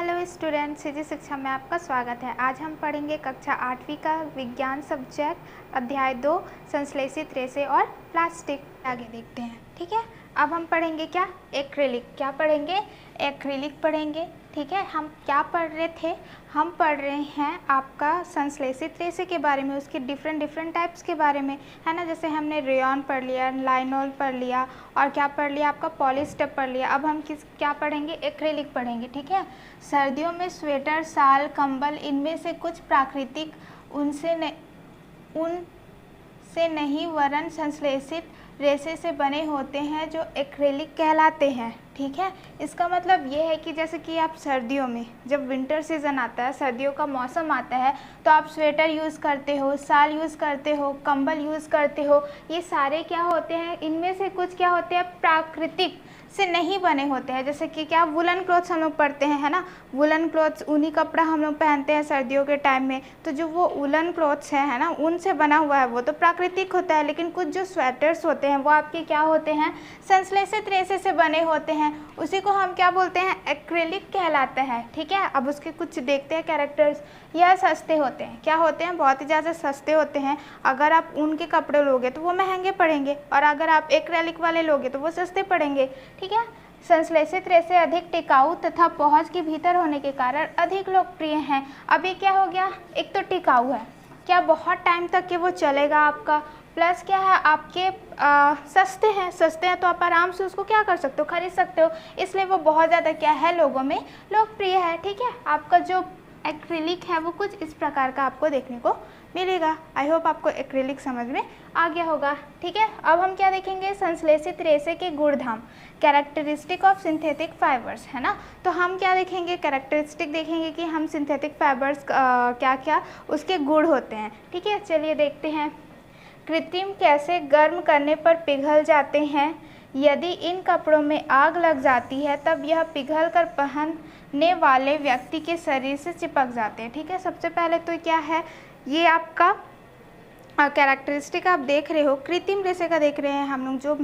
Hello student, CG शिक्षा में आपका स्वागत है। आज हम पढ़ेंगे कक्षा 8वीं का विज्ञान सब्जेक्ट अध्याय 2 संश्लेषित रेशे और प्लास्टिक। आगे देखते हैं। ठीक है, अब हम पढ़ेंगे क्या, एक्रिलिक। क्या पढ़ेंगे? एक्रिलिक पढ़ेंगे। ठीक है, हम क्या पढ़ रहे थे? हम पढ़ रहे हैं आपका संश्लेषित रेशे के बारे में, उसके डिफरेंट टाइप्स के बारे में, है ना। जैसे हमने रेयॉन पढ़ लिया, लाइनोल पढ़ लिया और क्या पढ़ लिया, आपका पॉलिस्टर पढ़ लिया। अब हम क्या पढ़ेंगे? एक्रिलिक पढ़ेंगे। ठीक है, सर्दियों में स्वेटर, शाल, कंबल, इनमें से कुछ प्राकृतिक उनसे नहीं वरन संश्लेषित रेशे से बने होते हैं जो एक्रिलिक कहलाते हैं। ठीक है, इसका मतलब ये है कि जैसे कि आप सर्दियों में, जब विंटर सीज़न आता है, सर्दियों का मौसम आता है, तो आप स्वेटर यूज़ करते हो, शाल यूज़ करते हो, कंबल यूज़ करते हो। ये सारे क्या होते हैं? इनमें से कुछ क्या होते हैं? प्राकृतिक से नहीं बने होते हैं। जैसे कि क्या, वुलन क्लॉथ्स हम लोग पढ़ते हैं, है ना। वुलन क्लॉथ्स, ऊनी कपड़ा हम लोग पहनते हैं सर्दियों के टाइम में। तो जो वो वुलन क्लॉथ्स है ना, उनसे बना हुआ है, वो तो प्राकृतिक होता है। लेकिन कुछ जो स्वेटर्स होते हैं वो आपके क्या होते हैं? संश्लेषित रेशे से बने होते हैं। उसी को हम क्या बोलते हैं? एक्रिलिक कहलाता है। ठीक है, अब उसके कुछ देखते हैं कैरेक्टर्स। यह सस्ते होते हैं। क्या होते हैं? बहुत ही ज़्यादा सस्ते होते हैं। अगर आप ऊन के कपड़े लोगे तो वो महंगे पड़ेंगे, और अगर आप एक्रिलिक वाले लोगे तो वो सस्ते पड़ेंगे। ठीक है, संश्लेषित रेशे अधिक टिकाऊ तथा पहुंच के भीतर होने के कारण अधिक लोकप्रिय हैं। अभी क्या हो गया? एक तो टिकाऊ है, क्या बहुत टाइम तक के वो चलेगा आपका, प्लस क्या है, आपके सस्ते हैं तो आप आराम से उसको क्या कर सकते हो? खरीद सकते हो। इसलिए वो बहुत ज़्यादा क्या है, लोगों में लोकप्रिय है। ठीक है, आपका जो एक्रिलिक है वो कुछ इस प्रकार का आपको देखने को मिलेगा। आई होप आपको एक्रिलिक समझ में आ गया होगा। ठीक है, अब हम क्या देखेंगे? संश्लेषित रेशे के गुणधर्म, कैरेक्टरिस्टिक ऑफ सिंथेटिक फाइबर्स, है ना। तो हम क्या देखेंगे? कैरेक्टरिस्टिक देखेंगे कि हम सिंथेटिक फाइबर्स क्या क्या उसके गुण होते हैं। ठीक है, चलिए देखते हैं। कृत्रिम कैसे गर्म करने पर पिघल जाते हैं। यदि इन कपड़ों में आग लग जाती है तब यह पिघल कर पहनने वाले व्यक्ति के शरीर से चिपक जाते हैं। ठीक है, सबसे पहले तो क्या है, ये आपका कैरेक्टरिस्टिक आप देख रहे हो, कृत्रिम रेशे का देख रहे हैं हम लोग, जो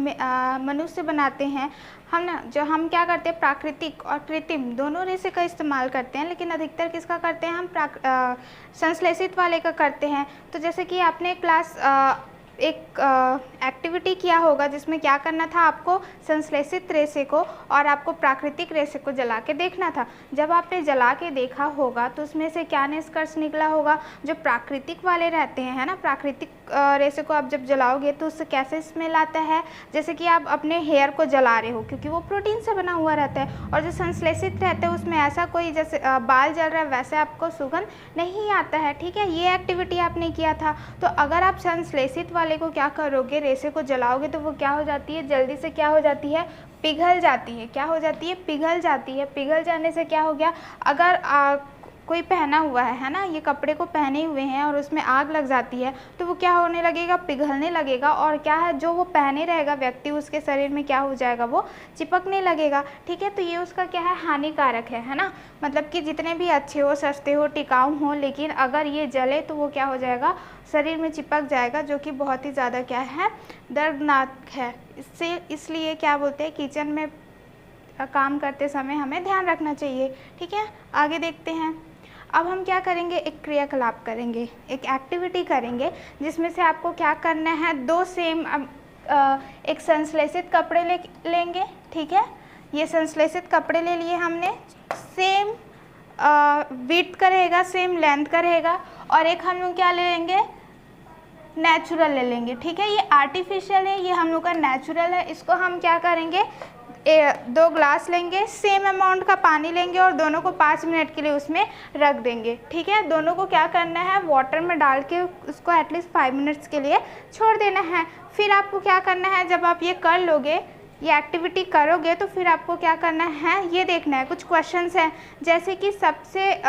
मनुष्य बनाते हैं हम ना। जो हम क्या करते हैं, प्राकृतिक और कृत्रिम दोनों रेशे का इस्तेमाल करते हैं, लेकिन अधिकतर किसका करते हैं हम? संश्लेषित वाले का करते हैं। तो जैसे कि आपने क्लास एक एक्टिविटी किया होगा जिसमें क्या करना था, आपको संश्लेषित रेशे को और आपको प्राकृतिक रेशे को जला के देखना था। जब आपने जला के देखा होगा तो उसमें से क्या निष्कर्ष निकला होगा? जो प्राकृतिक वाले रहते हैं, है ना, प्राकृतिक रेशे को आप जब जलाओगे तो उससे कैसे स्मेल आता है? जैसे कि आप अपने हेयर को जला रहे हो, क्योंकि वो प्रोटीन से बना हुआ रहता है। और जो संश्लेषित रहते हैं उसमें ऐसा कोई, जैसे बाल जल रहा है वैसे आपको सुगंध नहीं आता है। ठीक है, ये एक्टिविटी आपने किया था। तो अगर आप संश्लेषित वाले को क्या करोगे, रेशे को जलाओगे, तो वो क्या हो जाती है? जल्दी से क्या हो जाती है? पिघल जाती है। क्या हो जाती है? पिघल जाती है। पिघल जाने से क्या हो गया, अगर कोई पहना हुआ है ना, ये कपड़े को पहने हुए हैं और उसमें आग लग जाती है तो वो क्या होने लगेगा? पिघलने लगेगा। और क्या है, जो वो पहने रहेगा व्यक्ति, उसके शरीर में क्या हो जाएगा? वो चिपकने लगेगा। ठीक है, तो ये उसका क्या है? हानिकारक है ना। मतलब कि जितने भी अच्छे हो, सस्ते हो, टिकाऊ हो, लेकिन अगर ये जले तो वो क्या हो जाएगा? शरीर में चिपक जाएगा, जो कि बहुत ही ज़्यादा क्या है? दर्दनाक है। इसलिए क्या बोलते हैं, किचन में काम करते समय हमें ध्यान रखना चाहिए। ठीक है, आगे देखते हैं। अब हम क्या करेंगे? एक क्रियाकलाप करेंगे, एक एक्टिविटी करेंगे, जिसमें से आपको क्या करना है? दो सेम एक संश्लेषित कपड़े लेंगे। ठीक है, ये संश्लेषित कपड़े ले लिए हमने, सेम विड्थ का रहेगा, सेम लेंथ का रहेगा, और एक हम लोग क्या ले लेंगे? नेचुरल ले लेंगे। ठीक है, ये आर्टिफिशियल है, ये हम लोग का नेचुरल है। इसको हम क्या करेंगे? 2 ग्लास लेंगे, सेम अमाउंट का पानी लेंगे और दोनों को 5 मिनट के लिए उसमें रख देंगे। ठीक है, दोनों को क्या करना है? वाटर में डाल के उसको एटलीस्ट 5 मिनट्स के लिए छोड़ देना है। फिर आपको क्या करना है, जब आप ये कर लोगे, ये एक्टिविटी करोगे, तो फिर आपको क्या करना है? ये देखना है, कुछ क्वेश्चंस हैं, जैसे कि सबसे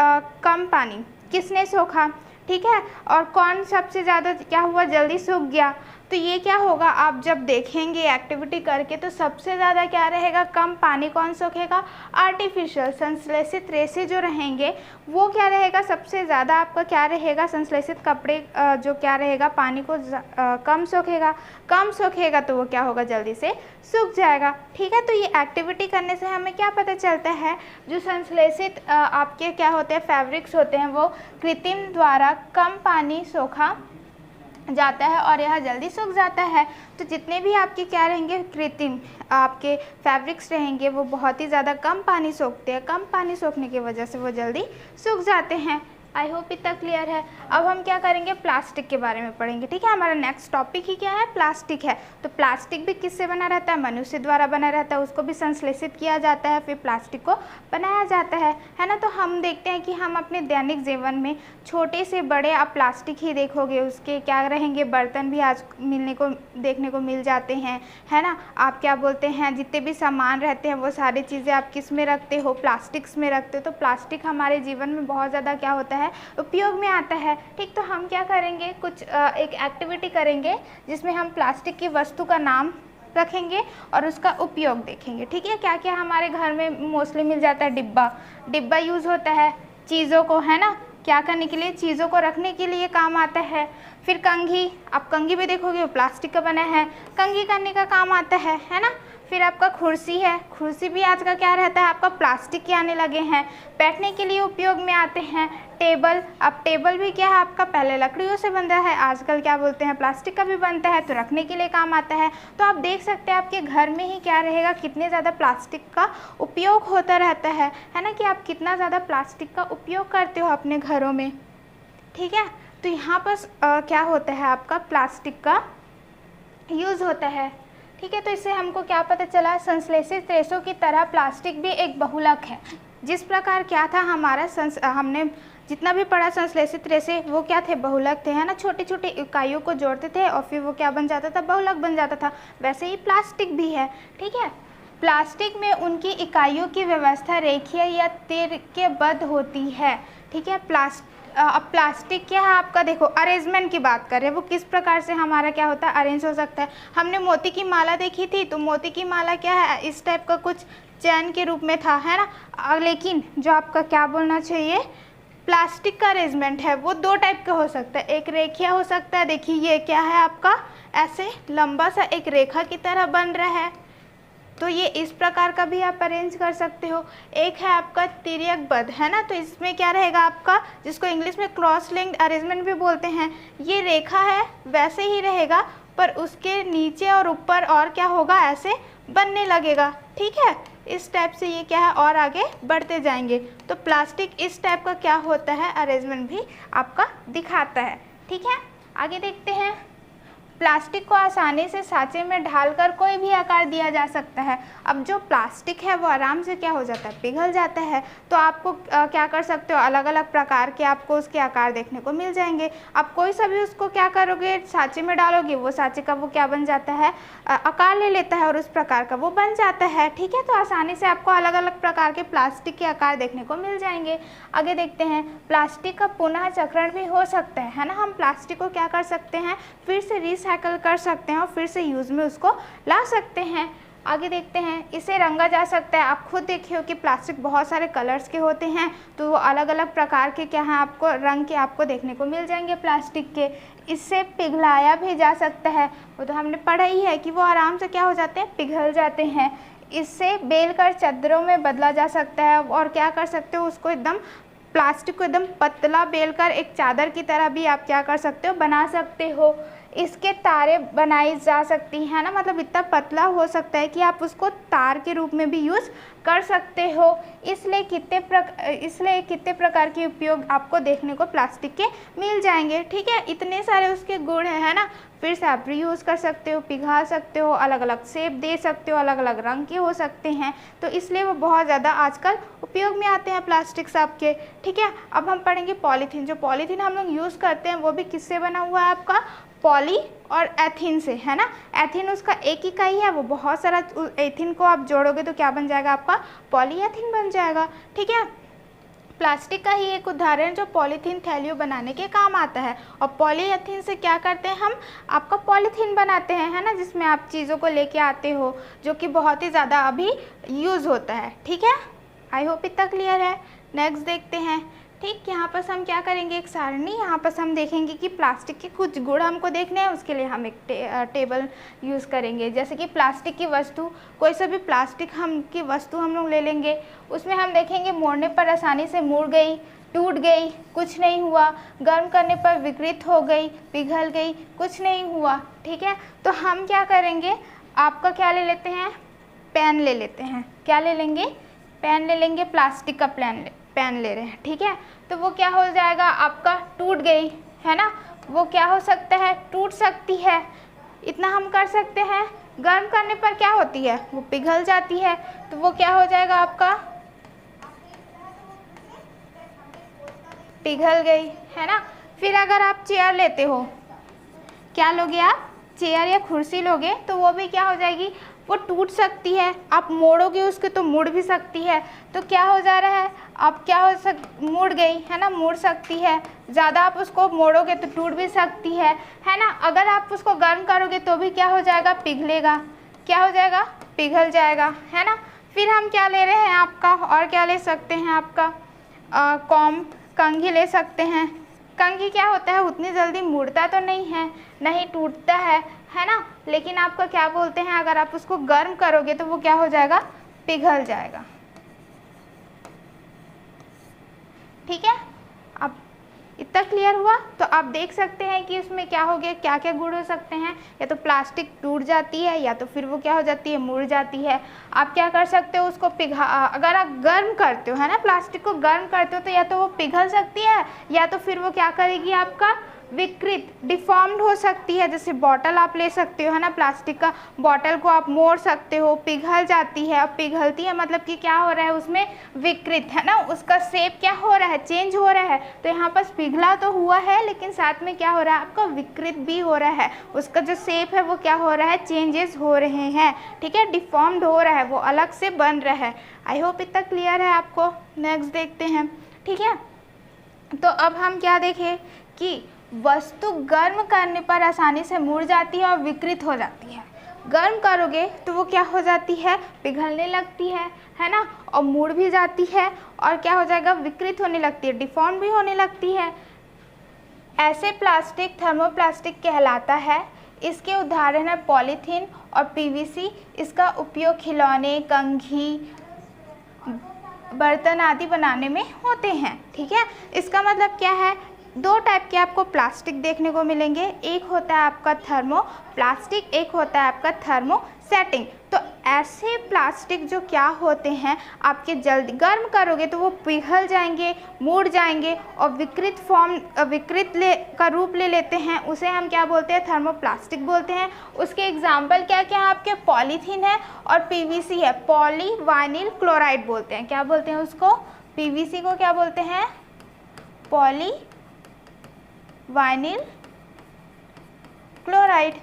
कम पानी किसने सोखा। ठीक है, और कौन सबसे ज़्यादा क्या हुआ? जल्दी सूख गया। तो ये क्या होगा, आप जब देखेंगे एक्टिविटी करके तो सबसे ज़्यादा क्या रहेगा, कम पानी कौन सोखेगा, आर्टिफिशियल संश्लेषित रेसे जो रहेंगे वो क्या रहेगा, सबसे ज़्यादा आपका क्या रहेगा, संश्लेषित कपड़े जो क्या रहेगा, पानी को कम सोखेगा तो वो क्या होगा, जल्दी से सूख जाएगा। ठीक है, तो ये एक्टिविटी करने से हमें क्या पता चलता है, जो संश्लेषित आपके क्या होते हैं फैब्रिक्स होते हैं वो कृत्रिम द्वारा कम पानी सोखा जाता है और यह जल्दी सूख जाता है। तो जितने भी आपके क्या रहेंगे, कृत्रिम आपके फैब्रिक्स रहेंगे वो बहुत ही ज़्यादा कम पानी सोखते हैं, कम पानी सोखने की वजह से वो जल्दी सूख जाते हैं। आई होप इतना क्लियर है। अब हम क्या करेंगे, प्लास्टिक के बारे में पढ़ेंगे। ठीक है, हमारा नेक्स्ट टॉपिक ही क्या है, प्लास्टिक है। तो प्लास्टिक भी किससे बना रहता है, मनुष्य द्वारा बना रहता है, उसको भी संश्लेषित किया जाता है, फिर प्लास्टिक को बनाया जाता है ना। तो हम देखते हैं कि हम अपने दैनिक जीवन में छोटे से बड़े आप प्लास्टिक ही देखोगे, उसके क्या रहेंगे, बर्तन भी आज देखने को मिल जाते हैं, है ना। आप क्या बोलते हैं, जितने भी सामान रहते हैं वो सारी चीज़ें आप किस में रखते हो, प्लास्टिक्स में रखते हो। तो प्लास्टिक हमारे जीवन में बहुत ज़्यादा क्या होता है, उपयोग में आता है। ठीक, तो हम क्या करेंगे, कुछ एक एक्टिविटी करेंगे जिसमें हम प्लास्टिक की वस्तु का नाम रखेंगे और उसका उपयोग देखेंगे। ठीक है, क्या क्या हमारे घर में मोस्टली मिल जाता है, डिब्बा यूज़ होता है चीज़ों को, है ना, क्या करने के लिए, चीज़ों को रखने के लिए काम आता है। फिर कंघी, आप कंघी भी देखोगे वो प्लास्टिक का बना है, कंघी करने का काम आता है ना। फिर आपका कुर्सी है, कुर्सी भी आज का क्या रहता है, आपका प्लास्टिक के आने लगे हैं, बैठने के लिए उपयोग में आते हैं। टेबल, अब टेबल भी क्या है आपका, पहले लकड़ियों से बनता है, आजकल क्या बोलते हैं प्लास्टिक का भी बनता है, तो रखने के लिए काम आता है। तो आप देख सकते हैं आपके घर में ही क्या रहेगा, कितने ज़्यादा प्लास्टिक का उपयोग होता रहता है ना, कि आप कितना ज़्यादा प्लास्टिक का उपयोग करते हो अपने घरों में। ठीक है, तो यहाँ पर क्या होता है, आपका प्लास्टिक का यूज़ होता है। ठीक है, तो इससे हमको क्या पता चला, संश्लेषित रेशों की तरह प्लास्टिक भी एक बहुलक है। जिस प्रकार क्या था हमारा हमने जितना भी पढ़ा, संश्लेषित रेशे वो क्या थे, बहुलक थे, है ना, छोटी छोटी इकाइयों को जोड़ते थे और फिर वो क्या बन जाता था, बहुलक बन जाता था। वैसे ही प्लास्टिक भी है। ठीक है, प्लास्टिक में उनकी इकाइयों की व्यवस्था रेखीय या तिर्यकबद्ध होती है। ठीक है, अब प्लास्टिक क्या है आपका, देखो अरेंजमेंट की बात करें, वो किस प्रकार से हमारा क्या होता है, अरेंज हो सकता है। हमने मोती की माला देखी थी, तो मोती की माला क्या है, इस टाइप का कुछ चैन के रूप में था, है ना। लेकिन जो आपका क्या बोलना चाहिए, प्लास्टिक का अरेंजमेंट है वो दो टाइप का हो सकता है, एक रेखीय हो सकता है, देखिए ये क्या है आपका, ऐसे लंबा सा एक रेखा की तरह बन रहा है, तो ये इस प्रकार का भी आप अरेंज कर सकते हो। एक है आपका तिर्यकबद्ध, है ना, तो इसमें क्या रहेगा आपका, जिसको इंग्लिश में क्रॉस लिंक्ड अरेंजमेंट भी बोलते हैं। ये रेखा है वैसे ही रहेगा, पर उसके नीचे और ऊपर और क्या होगा, ऐसे बनने लगेगा। ठीक है, इस टाइप से ये क्या है और आगे बढ़ते जाएंगे। तो प्लास्टिक इस टाइप का क्या होता है, अरेंजमेंट भी आपका दिखाता है। ठीक है, आगे देखते हैं। प्लास्टिक को आसानी से सांचे में ढालकर कोई भी आकार दिया जा सकता है। अब जो प्लास्टिक है वो आराम से क्या हो जाता है, पिघल जाता है। तो आपको क्या कर सकते हो, अलग अलग प्रकार के आपको उसके आकार देखने को मिल जाएंगे। आप कोई सा भी उसको क्या करोगे, सांचे में डालोगे, वो सांचे का वो क्या बन जाता है, आकार ले लेता है और उस प्रकार का वो बन जाता है। ठीक है, तो आसानी से आपको अलग अलग प्रकार के प्लास्टिक के आकार देखने को मिल जाएंगे। आगे देखते हैं, प्लास्टिक का पुनः चक्रण भी हो सकता है ना। हम प्लास्टिक को क्या कर सकते हैं, फिर से रिसाइकल कर सकते हैं और फिर से यूज़ में उसको ला सकते हैं। आगे देखते हैं, इसे रंगा जा सकता है। आप खुद देखिए कि प्लास्टिक बहुत सारे कलर्स के होते हैं, तो वो अलग अलग प्रकार के क्या हैं, आपको रंग के आपको देखने को मिल जाएंगे प्लास्टिक के। इससे पिघलाया भी जा सकता है, वो तो हमने पढ़ा ही है कि वो आराम से क्या हो जाते हैं, पिघल जाते हैं। इससे बेलकर चादरों में बदला जा सकता है और क्या कर सकते हो, उसको एकदम प्लास्टिक को एकदम पतला बेलकर एक चादर की तरह भी आप क्या कर सकते हो, बना सकते हो। इसके तारे बनाई जा सकती हैं ना, मतलब इतना पतला हो सकता है कि आप उसको तार के रूप में भी यूज़ कर सकते हो। इसलिए कितने प्रकार के उपयोग आपको देखने को प्लास्टिक के मिल जाएंगे। ठीक है, इतने सारे उसके गुण है ना। फिर से आप रीयूज़ कर सकते हो, पिघला सकते हो, अलग अलग शेप दे सकते हो, अलग अलग रंग के हो सकते हैं, तो इसलिए वो बहुत ज़्यादा आजकल उपयोग में आते हैं प्लास्टिक्स आपके। ठीक है, अब हम पढ़ेंगे पॉलीथीन। जो पॉलीथीन हम लोग यूज़ करते हैं वो भी किससे बना हुआ है, आपका पॉली और एथीन से, है ना। एथीन उसका एक इकाई है, वो बहुत सारा एथीन को आप जोड़ोगे तो क्या बन जाएगा, आपका पॉलीएथीन बन जाएगा। ठीक है, प्लास्टिक का ही एक उदाहरण जो पॉलीथीन थैलियों बनाने के काम आता है। और पॉलीथीन से क्या करते हैं हम, आपका पॉलीथीन बनाते हैं, है ना, जिसमें आप चीज़ों को लेके आते हो, जो कि बहुत ही ज़्यादा अभी यूज़ होता है। ठीक है, आई होप इतना क्लियर है। नेक्स्ट देखते हैं। ठीक, यहाँ पर हम क्या करेंगे, एक सारणी, यहाँ पर हम देखेंगे कि प्लास्टिक के कुछ गुण हमको देखने हैं, उसके लिए हम एक टेबल यूज़ करेंगे। जैसे कि प्लास्टिक की वस्तु, कोई सा भी प्लास्टिक की वस्तु हम लोग ले लेंगे, उसमें हम देखेंगे मोड़ने पर आसानी से मुड़ गई, टूट गई, कुछ नहीं हुआ, गर्म करने पर विकृत हो गई, पिघल गई, कुछ नहीं हुआ। ठीक है, तो हम क्या करेंगे, आपका क्या ले लेते हैं, पेन ले लेते हैं। क्या ले लेंगे, पेन ले लेंगे, प्लास्टिक का पेन ले रहे हैं। ठीक है, तो वो क्या हो जाएगा, आपका टूट गई, है ना, वो क्या हो सकता है, टूट सकती है, इतना हम कर सकते हैं। गर्म करने पर क्या होती है, वो पिघल जाती है, तो वो क्या हो जाएगा, आपका पिघल गई, है ना। फिर अगर आप चेयर लेते हो, क्या लोगे आप, चेयर या कुर्सी लोगे, तो वो भी क्या हो जाएगी, वो टूट सकती है। आप मोड़ोगे उसके तो मुड़ भी सकती है। तो क्या हो जा रहा है, आप क्या मुड़ गई, है ना, मुड़ सकती है। ज़्यादा आप उसको मोड़ोगे तो टूट भी सकती है ना। अगर आप उसको गर्म करोगे तो भी क्या हो जाएगा, पिघलेगा, क्या हो जाएगा, पिघल जाएगा, है ना। फिर हम क्या ले रहे हैं आपका, और क्या ले सकते हैं आपका, कंघी ले सकते हैं। कंघी क्या होता है, उतनी जल्दी मुड़ता तो नहीं है, नहीं टूटता है ना, लेकिन आपका क्या बोलते हैं, अगर आप उसको गर्म करोगे तो वो क्या हो जाएगा, पिघल जाएगा। ठीक है, अब इतना क्लियर हुआ। तो आप देख सकते हैं कि उसमें क्या हो गया, क्या क्या गुण हो सकते हैं। या तो प्लास्टिक टूट जाती है, या तो फिर वो क्या हो जाती है, मुड़ जाती है। आप क्या कर सकते हो, उसको अगर आप गर्म करते हो, है ना, प्लास्टिक को गर्म करते हो, तो या तो वो पिघल सकती है, या तो फिर वो क्या करेगी, आपका विकृत, डिफॉर्म्ड हो सकती है। जैसे बॉटल आप ले सकते हो, है ना, प्लास्टिक का बॉटल को आप मोड़ सकते हो, पिघल जाती है। अब पिघलती है मतलब कि क्या हो रहा है, उसमें विकृत, है ना, उसका शेप क्या हो रहा है, चेंज हो रहा है। तो यहाँ पर पिघला तो हुआ है, लेकिन साथ में क्या हो रहा है, आपका विकृत भी हो रहा है। उसका जो शेप है वो क्या हो रहा है, चेंजेस हो रहे हैं। ठीक है, डिफॉर्म्ड हो रहा है, वो अलग से बन रहा है। आई होप इतना क्लियर है आपको। नेक्स्ट देखते हैं। ठीक है, तो अब हम क्या देखें कि वस्तु गर्म करने पर आसानी से मुड़ जाती है और विकृत हो जाती है। गर्म करोगे तो वो क्या हो जाती है, पिघलने लगती है ना, और मुड़ भी जाती है, और क्या हो जाएगा, विकृत होने लगती है, डिफॉर्म भी होने लगती है। ऐसे प्लास्टिक थर्मोप्लास्टिक कहलाता है। इसके उदाहरण है पॉलीथीन और पीवीसी। इसका उपयोग खिलौने, कंघी, बर्तन आदि बनाने में होते हैं। ठीक है, इसका मतलब क्या है, दो टाइप के आपको प्लास्टिक देखने को मिलेंगे। एक होता है आपका थर्मोप्लास्टिक, एक होता है आपका थर्मोसेटिंग। तो ऐसे प्लास्टिक जो क्या होते हैं, आपके जल्दी गर्म करोगे तो वो पिघल जाएंगे, मुड़ जाएंगे और विकृत का रूप ले लेते हैं। उसे हम क्या बोलते हैं, थर्मोप्लास्टिक बोलते हैं। उसके एग्जाम्पल क्या क्या है आपके, पॉलीथीन है और पीवीसी है। पॉलीवाइनिल क्लोराइड बोलते हैं, क्या बोलते हैं उसको, पीवीसी को क्या बोलते हैं, पॉलीवाइनिल क्लोराइड।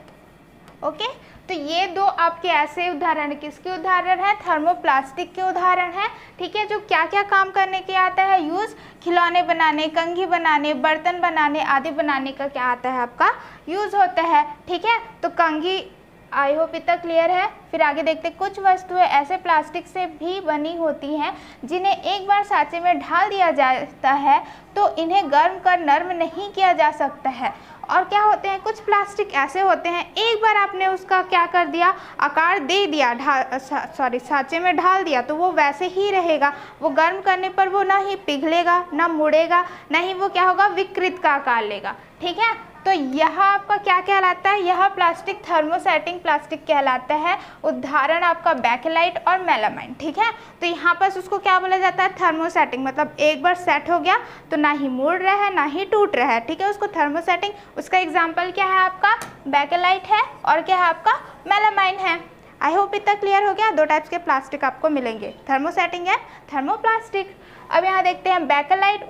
ओके, तो ये दो आपके ऐसे उदाहरण, किसके उदाहरण है, थर्मोप्लास्टिक के उदाहरण है। ठीक है, जो क्या क्या काम करने के आता है, यूज़, खिलौने बनाने, कंघी बनाने, बर्तन बनाने आदि बनाने का क्या आता है, आपका यूज़ होता है। ठीक है, तो कंघी, आई होप इतना क्लियर है। फिर आगे देखते, कुछ वस्तुएं ऐसे प्लास्टिक से भी बनी होती हैं जिन्हें एक बार सांचे में ढाल दिया जाता है तो इन्हें गर्म कर नरम नहीं किया जा सकता है। और क्या होते हैं, कुछ प्लास्टिक ऐसे होते हैं, एक बार आपने उसका क्या कर दिया, आकार दे दिया, सांचे में ढाल दिया, तो वो वैसे ही रहेगा। वो गर्म करने पर वो ना ही पिघलेगा, ना मुड़ेगा, ना ही वो क्या होगा, विकृत का आकार लेगा। ठीक है, तो यह आपका क्या कहलाता है, यह प्लास्टिक थर्मोसेटिंग प्लास्टिक कहलाता है। उदाहरण आपका बेकेलाइट और मेलामाइन। ठीक है, तो यहाँ पर उसको क्या बोला जाता है, थर्मोसेटिंग, मतलब एक बार सेट हो गया तो ना ही मुड़ रहा है ना ही टूट रहा है। ठीक है, उसको थर्मोसेटिंग, उसका एग्जाम्पल क्या है आपका, बेकेलाइट है और क्या है आपका, मेलामाइन है। आई होप इतना क्लियर हो गया। दो टाइप्स के प्लास्टिक आपको मिलेंगे, थर्मोसेटिंग एंड थर्मोप्लास्टिक। अब यहाँ देखते हैं बेकेलाइट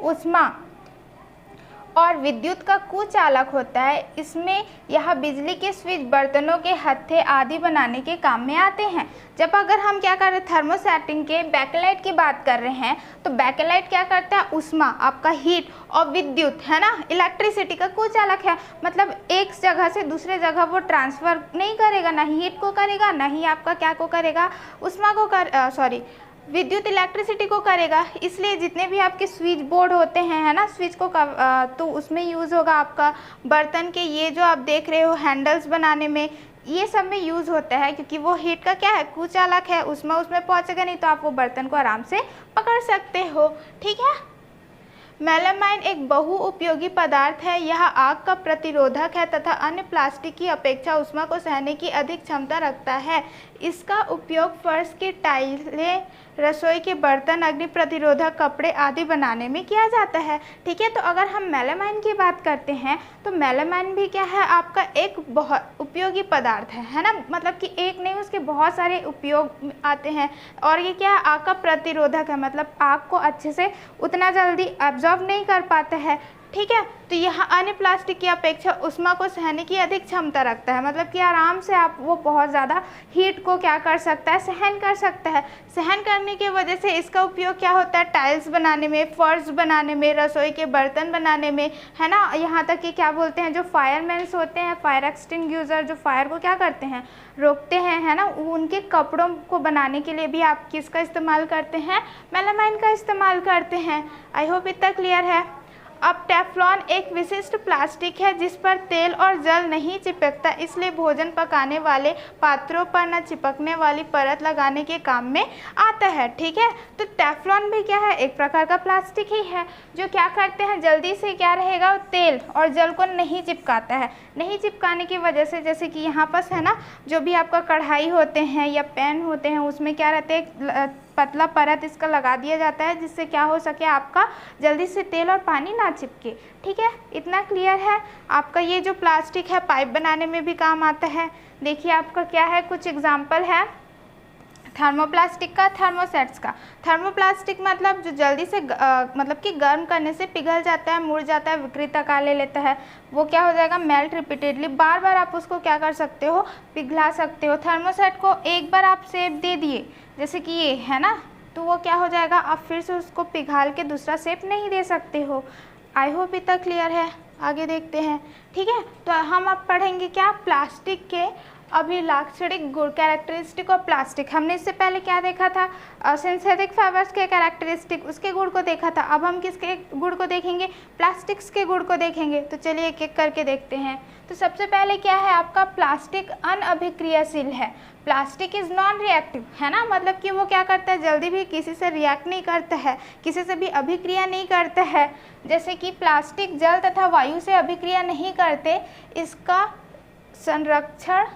और विद्युत का कुचालक होता है। इसमें यह बिजली के स्विच, बर्तनों के हत्थे आदि बनाने के काम में आते हैं। जब अगर हम क्या कर रहे हैं, थर्मोसेटिंग के बैकलाइट की बात कर रहे हैं, तो बैकलाइट क्या करता है, ऊष्मा, आपका हीट, और विद्युत है ना, इलेक्ट्रिसिटी का कुचालक है। मतलब एक जगह से दूसरे जगह वो ट्रांसफ़र नहीं करेगा, ना ही हीट को करेगा, ना ही आपका क्या को करेगा, ऊष्मा को विद्युत इलेक्ट्रिसिटी को करेगा। इसलिए जितने भी आपके स्विच बोर्ड होते हैं, है ना, स्विच को तो उसमें यूज़ होगा आपका बर्तन के, ये जो आप देख रहे हो हैंडल्स बनाने में, ये सब में यूज़ होता है, क्योंकि वो हीट का क्या है, कुचालक है, उसमें पहुंचेगा नहीं तो आप वो बर्तन को आराम से पकड़ सकते हो। ठीक है। मेलामाइन एक बहुउपयोगी पदार्थ है। यह आग का प्रतिरोधक है तथा अन्य प्लास्टिक की अपेक्षा ऊष्मा को सहने की अधिक क्षमता रखता है। इसका उपयोग फर्श की टाइलें, रसोई के बर्तन, अग्नि प्रतिरोधक कपड़े आदि बनाने में किया जाता है। ठीक है। तो अगर हम मेलामाइन की बात करते हैं तो मेलामाइन भी क्या है, आपका एक बहुत उपयोगी पदार्थ है ना, मतलब कि एक नहीं, उसके बहुत सारे उपयोग आते हैं। और ये क्या है, आग का प्रतिरोधक है, मतलब आग को अच्छे से उतना जल्दी एब्जॉर्ब नहीं कर पाता है। ठीक है। तो यह अन्य प्लास्टिक की अपेक्षा ऊष्मा को सहने की अधिक क्षमता रखता है, मतलब कि आराम से आप वो बहुत ज़्यादा हीट को क्या कर सकता है, सहन कर सकता है। सहन करने की वजह से इसका उपयोग क्या होता है, टाइल्स बनाने में, फर्श बनाने में, रसोई के बर्तन बनाने में, है ना। यहाँ तक कि क्या बोलते हैं, जो फायरमैन्स होते हैं, फायर एक्सटिंग्विशर, जो फायर को क्या करते हैं, रोकते हैं, है ना, उनके कपड़ों को बनाने के लिए भी आप किसका इस्तेमाल करते हैं, मेलामाइन का इस्तेमाल करते हैं। आई होप इतना क्लियर है। अब टेफ्लॉन एक विशिष्ट प्लास्टिक है जिस पर तेल और जल नहीं चिपकता, इसलिए भोजन पकाने वाले पात्रों पर न चिपकने वाली परत लगाने के काम में आता है। ठीक है। तो टेफ्लॉन भी क्या है, एक प्रकार का प्लास्टिक ही है, जो क्या करते हैं, जल्दी से क्या रहेगा, तेल और जल को नहीं चिपकाता है। नहीं चिपकाने की वजह से, जैसे कि यहाँ पर है ना, जो भी आपका कढ़ाई होते हैं या पैन होते हैं, उसमें क्या रहते हैं, पतला परत इसका लगा दिया जाता है, जिससे क्या हो सके, आपका जल्दी से तेल और पानी ना चिपके। ठीक है। इतना क्लियर है। आपका ये जो प्लास्टिक है पाइप बनाने में भी काम आता है। देखिए आपका क्या है, कुछ एग्जाम्पल है थर्मोप्लास्टिक का, थर्मोसेट्स का। थर्मोप्लास्टिक मतलब जो जल्दी से मतलब कि गर्म करने से पिघल जाता है, मुड़ जाता है, विकृत आकार ले लेता है, वो क्या हो जाएगा, मेल्ट रिपीटेडली, बार बार आप उसको क्या कर सकते हो, पिघला सकते हो। थर्मोसेट को एक बार आप शेप दे दिए, जैसे कि ये है ना, तो वो क्या हो जाएगा, आप फिर से उसको पिघाल के दूसरा शेप नहीं दे सकते हो। आई होप इतना क्लियर है। आगे देखते हैं। ठीक है। तो हम अब पढ़ेंगे क्या, प्लास्टिक के अभिलाक्षणिक गुण, कैरेक्टरिस्टिक ऑफ प्लास्टिक। हमने इससे पहले क्या देखा था, सिंथेटिक फाइबर्स के कैरेक्टरिस्टिक, उसके गुण को देखा था। अब हम किसके गुण को देखेंगे, प्लास्टिक्स के गुण को देखेंगे। तो चलिए एक एक करके देखते हैं। तो सबसे पहले क्या है, आपका प्लास्टिक अनअभिक्रियाशील है। प्लास्टिक इज़ नॉन रिएक्टिव, है ना, मतलब कि वो क्या करता है, जल्दी भी किसी से रिएक्ट नहीं करता है, किसी से भी अभिक्रिया नहीं करता है। जैसे कि प्लास्टिक जल तथा वायु से अभिक्रिया नहीं करते, इसका संरक्षण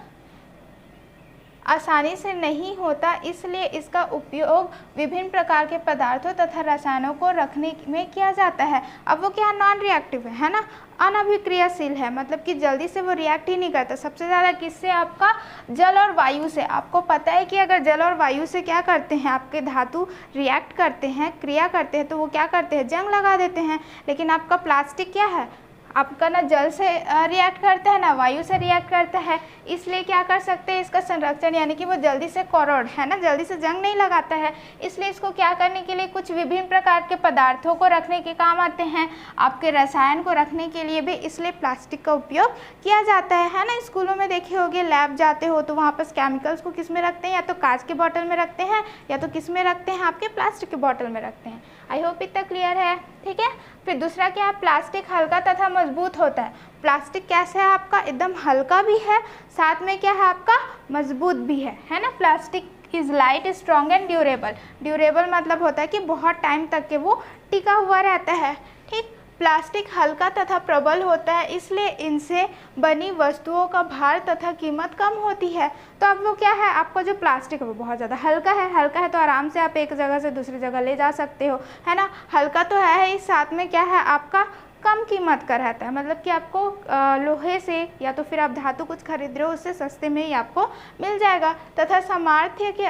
आसानी से नहीं होता, इसलिए इसका उपयोग विभिन्न प्रकार के पदार्थों तथा रसायनों को रखने में किया जाता है। अब वो क्या, नॉन रिएक्टिव है ना, अनअभिक्रियाशील है, मतलब कि जल्दी से वो रिएक्ट ही नहीं करता। सबसे ज़्यादा किससे, आपका जल और वायु से। आपको पता है कि अगर जल और वायु से क्या करते हैं, आपके धातु रिएक्ट करते हैं, क्रिया करते हैं, तो वो क्या करते हैं, जंग लगा देते हैं। लेकिन आपका प्लास्टिक क्या है, आपका ना जल से रिएक्ट करता है ना वायु से रिएक्ट करता है, इसलिए क्या कर सकते हैं, इसका संरक्षण, यानी कि वो जल्दी से कोरोड, है ना, जल्दी से जंग नहीं लगाता है। इसलिए इसको क्या करने के लिए, कुछ विभिन्न प्रकार के पदार्थों को रखने के काम आते हैं, आपके रसायन को रखने के लिए भी, इसलिए प्लास्टिक का उपयोग किया जाता है ना। स्कूलों में देखे होंगे, लैब जाते हो तो वहाँ पर केमिकल्स को किस में रखते हैं, या तो कांच के बॉटल में रखते हैं, या तो किस में रखते हैं, आपके प्लास्टिक के बॉटल में रखते हैं। आई होप इतना क्लियर है। ठीक है। फिर दूसरा क्या है, प्लास्टिक हल्का तथा मजबूत होता है। प्लास्टिक कैसे है, आपका एकदम हल्का भी है, साथ में क्या है, आपका मजबूत भी है ना। Plastic is light, strong and durable. Durable मतलब होता है कि बहुत टाइम तक के वो टिका हुआ रहता है। ठीक। प्लास्टिक हल्का तथा प्रबल होता है, इसलिए इनसे बनी वस्तुओं का भार तथा कीमत कम होती है। तो अब वो क्या है, आपका जो प्लास्टिक है वो बहुत ज़्यादा हल्का है। हल्का है तो आराम से आप एक जगह से दूसरी जगह ले जा सकते हो, है ना। हल्का तो है ही, साथ में क्या है, आपका कम कीमत का रहता है, मतलब कि आपको लोहे से या तो फिर आप धातु कुछ खरीद रहे हो उससे सस्ते में ही आपको मिल जाएगा, तथा सामर्थ्य के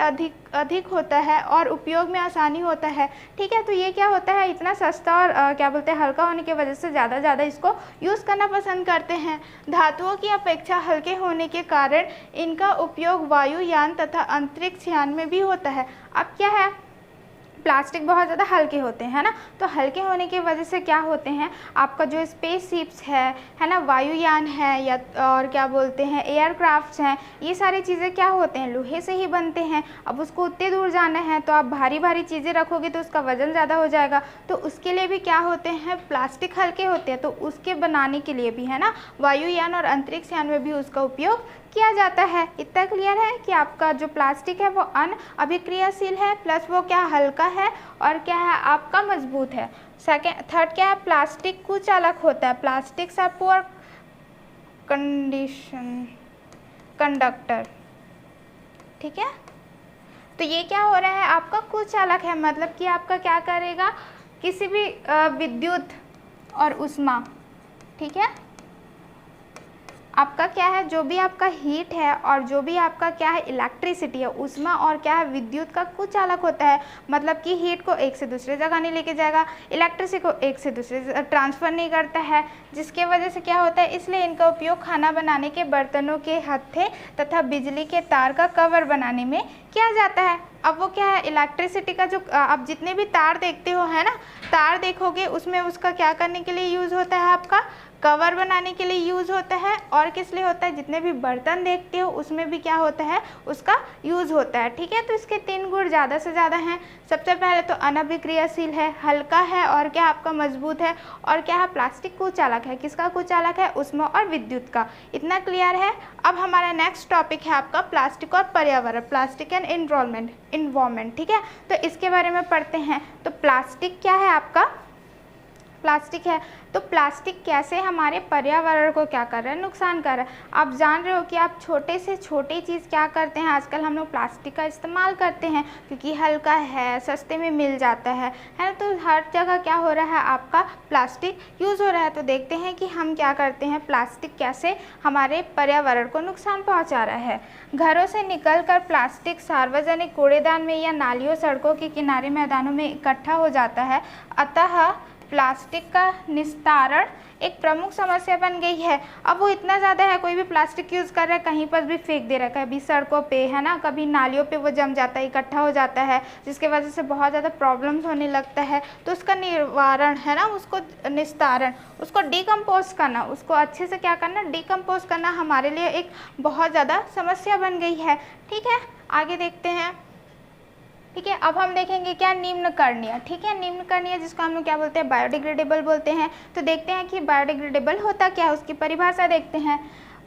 अधिक होता है और उपयोग में आसानी होता है। ठीक है, तो ये क्या होता है, इतना सस्ता और क्या बोलते हैं हल्का होने की वजह से ज़्यादा इसको यूज़ करना पसंद करते हैं। धातुओं की अपेक्षा हल्के होने के कारण इनका उपयोग वायुयान तथा अंतरिक्ष यान में भी होता है। अब क्या है, प्लास्टिक बहुत ज़्यादा हल्के होते हैं, है ना, तो हल्के होने की वजह से क्या होते हैं, आपका जो स्पेसशिप्स है ना, वायुयान है या और क्या बोलते हैं एयरक्राफ्ट्स हैं, ये सारी चीज़ें क्या होते हैं, लोहे से ही बनते हैं। अब उसको उतने दूर जाना है तो आप भारी चीज़ें रखोगे तो उसका वज़न ज़्यादा हो जाएगा, तो उसके लिए भी क्या होते हैं, प्लास्टिक हल्के होते हैं, तो उसके बनाने के लिए भी, है ना, वायुयान और अंतरिक्ष यान में भी उसका उपयोग किया जाता है। इतना क्लियर है कि आपका जो प्लास्टिक है वो अभिक्रियाशील है, प्लस वो क्या हल्का है और क्या है आपका मजबूत है। थर्ड क्या है, प्लास्टिक कुचालक होता है, प्लास्टिक्स आर पुअर कंडक्टर। ठीक है, तो ये क्या हो रहा है, आपका कुचालक है, मतलब कि आपका क्या करेगा, किसी भी विद्युत और ऊष्मा, ठीक है, आपका क्या है, जो भी आपका हीट है और जो भी आपका क्या है इलेक्ट्रिसिटी है, ऊष्मा और क्या है विद्युत का कुचालक होता है, मतलब कि हीट को एक से दूसरे जगह नहीं लेके जाएगा, इलेक्ट्रिसिटी को एक से दूसरे ट्रांसफ़र नहीं करता है, जिसके वजह से क्या होता है, इसलिए इनका उपयोग खाना बनाने के बर्तनों के हत्थे तथा बिजली के तार का कवर बनाने में किया जाता है। अब वो क्या है, इलेक्ट्रिसिटी का जो आप जितने भी तार देखते हो, है ना, तार देखोगे उसमें उसका क्या करने के लिए यूज़ होता है, आपका कवर बनाने के लिए यूज़ होता है, और किस लिए होता है, जितने भी बर्तन देखते हो उसमें भी क्या होता है, उसका यूज़ होता है। ठीक है, तो इसके 3 गुण ज़्यादा से ज़्यादा हैं। सबसे पहले तो अनभिक्रियाशील है, हल्का है और क्या आपका मजबूत है, और क्या है प्लास्टिक कुचालक है, किसका कुचालक है, ऊष्मा और विद्युत का। इतना क्लियर है। अब हमारा नेक्स्ट टॉपिक है आपका प्लास्टिक और पर्यावरण, प्लास्टिक एंड इन्वायरमेंट। ठीक है, तो इसके बारे में पढ़ते हैं। तो प्लास्टिक क्या है, आपका प्लास्टिक है, तो प्लास्टिक कैसे हमारे पर्यावरण को क्या कर रहा है, नुकसान कर रहा है। आप जान रहे हो कि आप छोटे से छोटी चीज़ क्या करते हैं, आजकल हम लोग प्लास्टिक का इस्तेमाल करते हैं क्योंकि हल्का है, सस्ते में मिल जाता है ना, तो हर जगह क्या हो रहा है, आपका प्लास्टिक यूज़ हो रहा है। तो देखते हैं कि हम क्या करते हैं, प्लास्टिक कैसे हमारे पर्यावरण को नुकसान पहुँचा रहा है। घरों से निकल कर प्लास्टिक सार्वजनिक कूड़ेदान में या नालियों, सड़कों के किनारे, मैदानों में इकट्ठा हो जाता है, अतः प्लास्टिक का निस्तारण एक प्रमुख समस्या बन गई है। अब वो इतना ज़्यादा है, कोई भी प्लास्टिक यूज़ कर रहा है कहीं पर भी फेंक दे रहा है, कभी सड़कों पे, है ना, कभी नालियों पे वो जम जाता है, इकट्ठा हो जाता है, जिसके वजह से बहुत ज़्यादा प्रॉब्लम्स होने लगता है। तो उसका निवारण, है ना, उसको निस्तारण, उसको डिकम्पोज करना, उसको अच्छे से क्या करना, डिकम्पोज करना हमारे लिए एक बहुत ज़्यादा समस्या बन गई है। ठीक है, आगे देखते हैं। ठीक है, अब हम देखेंगे क्या, निम्नकरणीय। ठीक है, निम्नकरणीय जिसको हम लोग क्या बोलते हैं, बायोडिग्रेडेबल बोलते हैं। तो देखते हैं कि बायोडिग्रेडेबल होता क्या है, उसकी परिभाषा देखते हैं।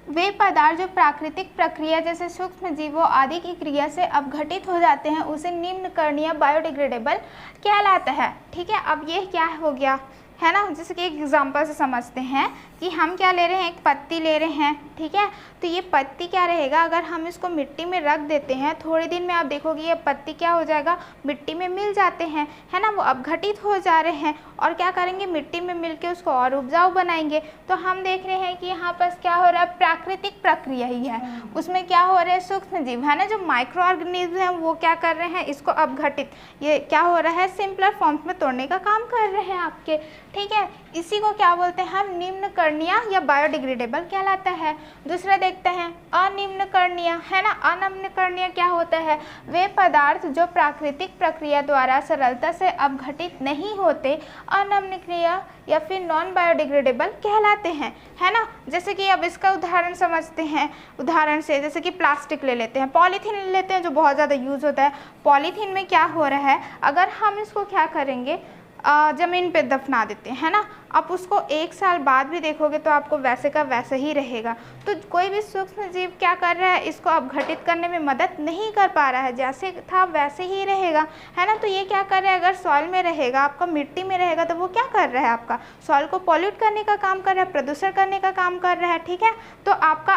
वे पदार्थ जो प्राकृतिक प्रक्रिया जैसे सूक्ष्म जीवों आदि की क्रिया से अपघटित हो जाते हैं, उसे निम्नकरणीय बायोडिग्रेडेबल कहलाता है। ठीक है, अब ये क्या हो गया, है ना, जैसे कि एक एग्जांपल से समझते हैं कि हम क्या ले रहे हैं, एक पत्ती ले रहे हैं। ठीक है, तो ये पत्ती क्या रहेगा, अगर हम इसको मिट्टी में रख देते हैं, थोड़े दिन में आप देखोगे ये पत्ती क्या हो जाएगा, मिट्टी में मिल जाते हैं, है ना, वो अपघटित हो जा रहे हैं और क्या करेंगे, मिट्टी में मिल के उसको और उपजाऊ बनाएंगे। तो हम देख रहे हैं कि यहाँ पर क्या हो रहा है, प्राकृतिक प्रक्रिया ही है, उसमें क्या हो रहा है, सूक्ष्म जीव, है ना, जो माइक्रो ऑर्गेनिज्म है वो क्या कर रहे हैं, इसको अपघटित, ये क्या हो रहा है, सिंपलर फॉर्म्स में तोड़ने का काम कर रहे हैं आपके। ठीक है, इसी को क्या बोलते हैं हम, निम्नकरणीय या बायोडिग्रेडेबल कहलाता है। दूसरा देखते हैं अनिम्नकरणीय, है ना, अनिम्नकरणीय क्या होता है, वे पदार्थ जो प्राकृतिक प्रक्रिया द्वारा सरलता से अपघटित नहीं होते, अनिम्नकरणीय या फिर नॉन बायोडिग्रेडेबल कहलाते हैं, है ना। जैसे कि अब इसका उदाहरण समझते हैं, उदाहरण से जैसे कि प्लास्टिक ले लेते हैं, पॉलीथीन ले लेते हैं जो बहुत ज़्यादा यूज़ होता है। पॉलीथीन में क्या हो रहा है, अगर हम इसको क्या करेंगे, ज़मीन पे दफना देते हैं, है ना, आप उसको 1 साल बाद भी देखोगे तो आपको वैसे का वैसे ही रहेगा। तो कोई भी सूक्ष्म जीव क्या कर रहा है, इसको अपघटित करने में मदद नहीं कर पा रहा है, जैसे था वैसे ही रहेगा, है ना। तो ये क्या कर रहा है, अगर सॉइल में रहेगा, आपका मिट्टी में रहेगा, तो वो क्या कर रहा है, आपका सॉइल को पॉल्यूट करने का काम कर रहा है, प्रदूषण करने का काम कर रहा है। ठीक है, तो आपका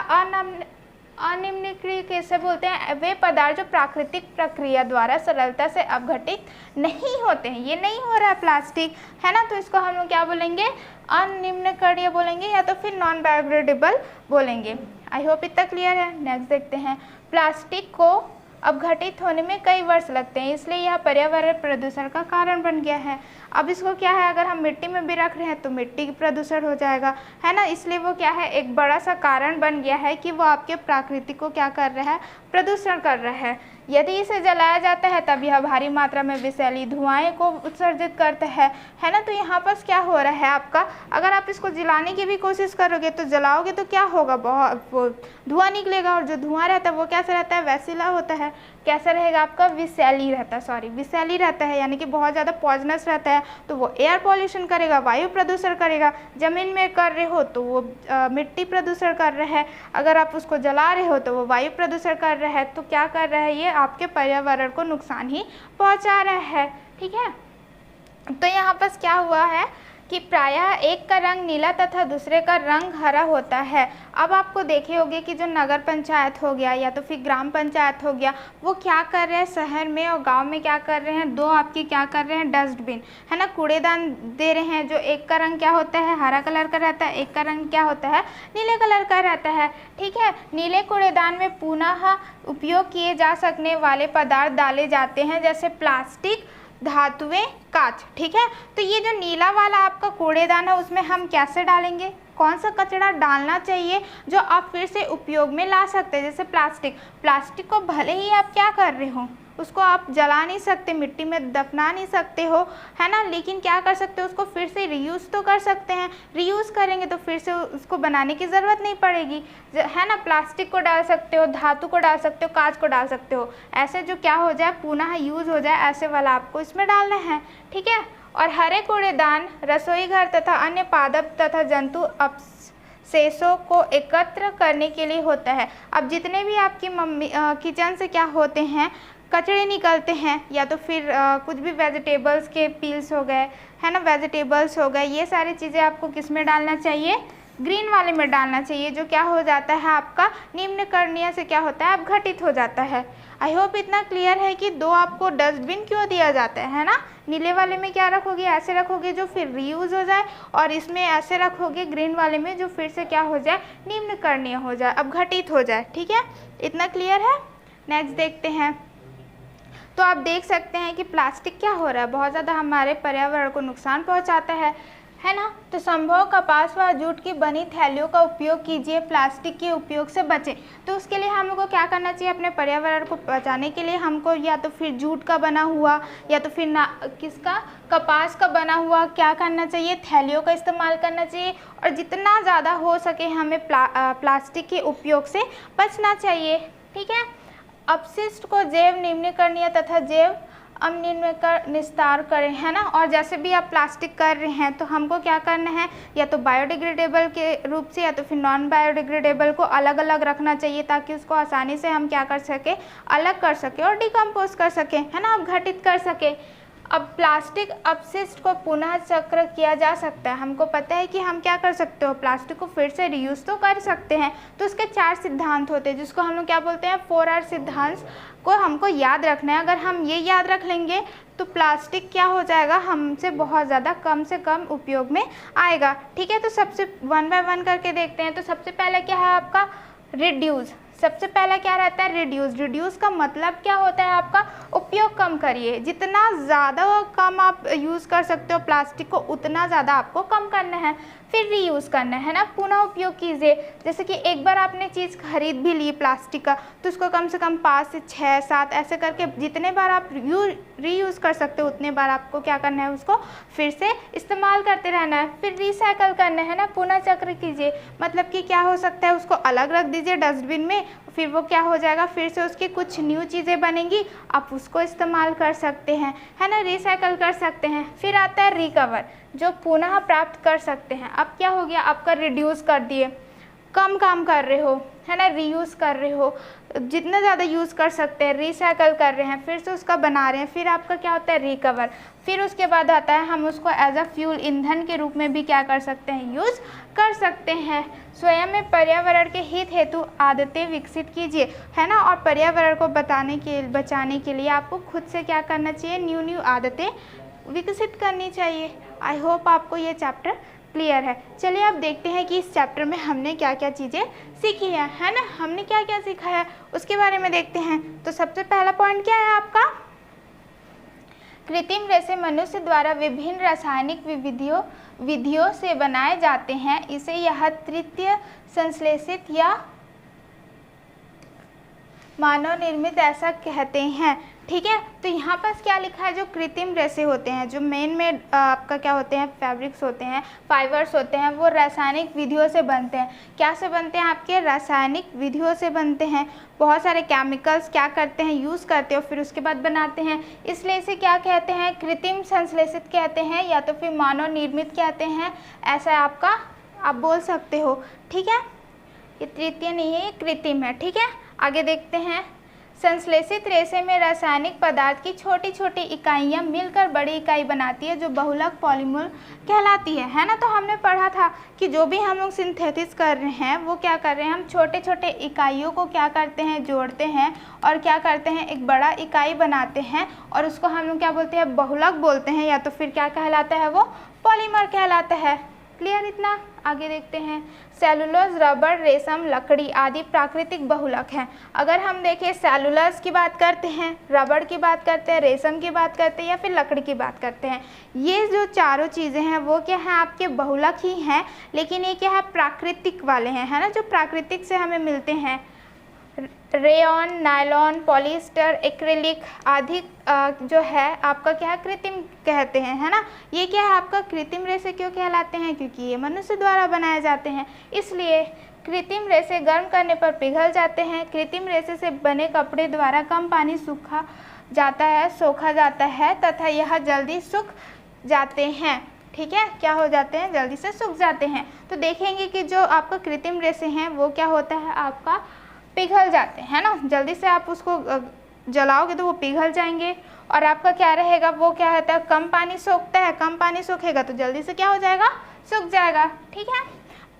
अनिम्नीकृत कैसे बोलते हैं, वे पदार्थ जो प्राकृतिक प्रक्रिया द्वारा सरलता से अपघटित नहीं होते हैं। ये नहीं हो रहा है प्लास्टिक, है ना, तो इसको हम लोग क्या बोलेंगे, अनिम्नीकरणीय बोलेंगे या तो फिर नॉन बायोडिग्रेडेबल बोलेंगे। आई होप इतना क्लियर है। नेक्स्ट देखते हैं, प्लास्टिक को अपघटित होने में कई वर्ष लगते हैं, इसलिए यह पर्यावरण प्रदूषण का कारण बन गया है। अब इसको क्या है, अगर हम मिट्टी में भी रख रहे हैं तो मिट्टी प्रदूषण हो जाएगा, है ना, इसलिए वो क्या है, एक बड़ा सा कारण बन गया है कि वो आपके प्रकृति को क्या कर रहा है, प्रदूषण कर रहा है। यदि इसे जलाया जाता है तब यह भारी मात्रा में विषैली धुआएं को उत्सर्जित करता है ना। तो यहाँ पर क्या हो रहा है आपका, अगर आप इसको जलाने की भी कोशिश करोगे तो जलाओगे तो क्या होगा, बहुत वो धुआं निकलेगा, और जो धुआं रहता है वो कैसा रहता है, वैसिला होता है, कैसा रहेगा आपका, विषैली रहता है, विषैली रहता है, यानी कि बहुत ज़्यादा पॉइजनस रहता है। तो वो एयर पॉल्यूशन करेगा, वायु प्रदूषण करेगा, ज़मीन में कर रहे हो तो वो मिट्टी प्रदूषण कर रहा है, अगर आप उसको जला रहे हो तो वो वायु प्रदूषण कर रहा है। तो क्या कर रहा है, ये आपके पर्यावरण को नुकसान ही पहुंचा रहा है। ठीक है, तो यहाँ पर क्या हुआ है कि प्रायः एक का रंग नीला तथा दूसरे का रंग हरा होता है। अब आपको देखे होंगे कि जो नगर पंचायत हो गया या तो फिर ग्राम पंचायत हो गया, वो क्या कर रहे हैं, शहर में और गांव में क्या कर रहे हैं, दो आपके क्या कर रहे हैं, डस्टबिन, है ना, कूड़ेदान दे रहे हैं, जो एक का रंग क्या होता है, हरा कलर का रहता है, एक का रंग क्या होता है, नीले कलर का रहता है। ठीक है, नीले कूड़ेदान में पुनः उपयोग किए जा सकने वाले पदार्थ डाले जाते हैं, जैसे प्लास्टिक, धातुएं, कांच। ठीक है, तो ये जो नीला वाला आपका कूड़ेदान है उसमें हम कैसे डालेंगे, कौन सा कचरा डालना चाहिए जो आप फिर से उपयोग में ला सकते हैं। जैसे प्लास्टिक को भले ही आप क्या कर रहे हो, उसको आप जला नहीं सकते, मिट्टी में दफना नहीं सकते हो, है ना, लेकिन क्या कर सकते हो, उसको फिर से रीयूज़ तो कर सकते हैं। रीयूज़ करेंगे तो फिर से उसको बनाने की ज़रूरत नहीं पड़ेगी, है ना। प्लास्टिक को डाल सकते हो, धातु को डाल सकते हो, कांच को डाल सकते हो, ऐसे जो क्या हो जाए, पुनः यूज़ हो जाए, ऐसे वाला आपको इसमें डालना है। ठीक है, और हरे कूड़ेदान रसोई घर तथा अन्य पादप तथा जंतु अवशेषों को एकत्र करने के लिए होता है। अब जितने भी आपकी किचन से क्या होते हैं, कचरे निकलते हैं, या तो फिर कुछ भी वेजिटेबल्स के पील्स हो गए, है ना, वेजिटेबल्स हो गए, ये सारी चीज़ें आपको किस में डालना चाहिए, ग्रीन वाले में डालना चाहिए, जो क्या हो जाता है आपका निम्नकरणीय से क्या होता है, अपघटित हो जाता है। आई होप इतना क्लियर है कि दो आपको डस्टबिन क्यों दिया जाता है ना। नीले वाले में क्या रखोगे, ऐसे रखोगे जो फिर रीयूज़ हो जाए, और इसमें ऐसे रखोगे ग्रीन वाले में जो फिर से क्या हो जाए, निम्नकरणीय हो जाए, अपघटित हो जाए। ठीक है, इतना क्लियर है। नेक्स्ट देखते हैं, तो आप देख सकते हैं कि प्लास्टिक क्या हो रहा है, बहुत ज़्यादा हमारे पर्यावरण को नुकसान पहुंचाता है ना। तो संभव कपास व जूट की बनी थैलियों का उपयोग कीजिए, प्लास्टिक के उपयोग से बचें। तो उसके लिए हमको क्या करना चाहिए, अपने पर्यावरण को बचाने के लिए हमको या तो फिर जूट का बना हुआ या तो फिर किसका, कपास का बना हुआ क्या करना चाहिए, थैलियों का इस्तेमाल करना चाहिए, और जितना ज़्यादा हो सके हमें प्लास्टिक के उपयोग से बचना चाहिए। ठीक है, अपशिष्ट को जैव निम्नीकरणीय तथा जैव अनिम्नीकरण निस्तार करें, है ना। और जैसे भी आप प्लास्टिक कर रहे हैं तो हमको क्या करना है, या तो बायोडिग्रेडेबल के रूप से या तो फिर नॉन बायोडिग्रेडेबल को अलग अलग रखना चाहिए, ताकि उसको आसानी से हम क्या कर सके, अलग कर सके और डिकम्पोज कर सके, है ना, अपघटित कर सके। अब प्लास्टिक अपशिष्ट को पुनः चक्र किया जा सकता है। हमको पता है कि हम क्या कर सकते हो, प्लास्टिक को फिर से रीयूज़ तो कर सकते हैं। तो उसके 4 सिद्धांत होते हैं, जिसको हम लोग क्या बोलते हैं, 4R सिद्धांत को हमको याद रखना है। अगर हम ये याद रख लेंगे तो प्लास्टिक क्या हो जाएगा, हमसे बहुत ज़्यादा कम से कम उपयोग में आएगा। ठीक है, तो सबसे 1 बाय 1 करके देखते हैं। तो सबसे पहले क्या है आपका, रिड्यूस। सबसे पहला क्या रहता है, रिड्यूस का मतलब क्या होता है आपका, उपयोग कम करिए। जितना ज़्यादा कम आप यूज़ कर सकते हो प्लास्टिक को, उतना ज़्यादा आपको कम करना है। फिर रीयूज़ करना है ना, पुनः उपयोग कीजिए। जैसे कि एक बार आपने चीज़ खरीद भी ली प्लास्टिक का, तो उसको कम से कम 5 से 6 7 ऐसे करके जितने बार आप रीयूज़ कर सकते हो उतने बार आपको क्या करना है, उसको फिर से इस्तेमाल करते रहना है। फिर रिसाइकल करना है ना, पुनः चक्र कीजिए। मतलब कि क्या हो सकता है, उसको अलग रख दीजिए डस्टबिन में, फिर वो क्या हो जाएगा, फिर से उसकी कुछ न्यू चीज़ें बनेंगी, आप उसको इस्तेमाल कर सकते हैं, है ना, रिसाइकल कर सकते हैं। फिर आता है रिकवर, जो पुनः प्राप्त कर सकते हैं। अब क्या हो गया आपका, रिड्यूस कर दिए, कम काम कर रहे हो, है ना, रीयूज़ कर रहे हो, जितना ज़्यादा यूज़ कर सकते हैं, रिसाइकल कर रहे हैं, फिर से उसका बना रहे हैं, फिर आपका क्या होता है, रिकवर। फिर उसके बाद आता है हम उसको एज अ फ्यूल, ईंधन के रूप में भी क्या कर सकते हैं, यूज़ कर सकते हैं। स्वयं में पर्यावरण के हित हेतु आदतें विकसित कीजिए, है ना, और पर्यावरण को बचाने के लिए आपको खुद से क्या करना चाहिए, न्यू आदतें विकसित करनी चाहिए। आई होप आपको ये चैप्टर क्लियर है। चलिए अब देखते हैं कि इस चैप्टर में हमने क्या क्या चीज़ें सीखी हैं, है ना, हमने क्या क्या सीखा है उसके बारे में देखते हैं। तो सबसे पहला पॉइंट क्या है आपका, कृत्रिम रेशे मनुष्य द्वारा विभिन्न रासायनिक विधियों से बनाए जाते हैं। इसे यह तृतीय संश्लेषित या मानव निर्मित ऐसा कहते हैं। ठीक है, तो यहाँ पर क्या लिखा है, जो कृत्रिम रेशे होते हैं, जो मेन आपका क्या होते हैं, फैब्रिक्स होते हैं, फाइबर्स होते हैं, वो रासायनिक विधियों से बनते हैं। क्या से बनते हैं, आपके रासायनिक विधियों से बनते हैं। बहुत सारे केमिकल्स क्या करते हैं, यूज़ करते हो, फिर उसके बाद बनाते हैं, इसलिए इसे क्या कहते हैं, कृत्रिम संश्लेषित कहते हैं, या तो फिर मानव निर्मित कहते हैं, ऐसा आपका आप बोल सकते हो। ठीक है, ये तृतीय नहीं है, ये कृत्रिम है। ठीक है, आगे देखते हैं। संश्लेषित रेशे में रासायनिक पदार्थ की छोटी छोटी इकाइयाँ मिलकर बड़ी इकाई बनाती है, जो बहुलक पॉलीमर कहलाती है ना। तो हमने पढ़ा था कि जो भी हम लोग सिंथेसिस कर रहे हैं वो क्या कर रहे हैं, हम छोटे छोटे इकाइयों को क्या करते हैं, जोड़ते हैं और क्या करते हैं, एक बड़ा इकाई बनाते हैं, और उसको हम लोग क्या बोलते हैं, बहुलक बोलते हैं, या तो फिर क्या कहलाता है, वो पॉलीमर कहलाता है। क्लियर इतना। आगे देखते हैं। सेलुलोज, रबर, रेशम, लकड़ी आदि प्राकृतिक बहुलक हैं। अगर हम देखें, सेलुलोज की बात करते हैं, रबर की बात करते हैं, रेशम की बात करते हैं, या फिर लकड़ी की बात करते हैं, ये जो चारों चीज़ें हैं वो क्या है, आपके बहुलक ही हैं, लेकिन ये क्या है, प्राकृतिक वाले हैं, है ना, जो प्राकृतिक से हमें मिलते हैं। रेयॉन, नायलॉन, पॉलिएस्टर, एक्रेलिक आदि जो है आपका क्या है, कृत्रिम कहते हैं, है ना। ये क्या है, आपका कृत्रिम रेशे क्यों कहलाते हैं, क्योंकि ये मनुष्य द्वारा बनाए जाते हैं, इसलिए कृत्रिम रेशे गर्म करने पर पिघल जाते हैं। कृत्रिम रेशे से बने कपड़े द्वारा कम पानी सोखा जाता है तथा यह जल्दी सूख जाते हैं। ठीक है, क्या हो जाते हैं, जल्दी से सूख जाते हैं। तो देखेंगे कि जो आपका कृत्रिम रेशे हैं वो क्या होता है, आपका पिघल जाते हैं, है ना, जल्दी से आप उसको जलाओगे तो वो पिघल जाएंगे, और आपका क्या रहेगा, वो क्या होता है, कम पानी सोखता है, कम पानी सोखेगा तो जल्दी से क्या हो जाएगा, सूख जाएगा। ठीक है,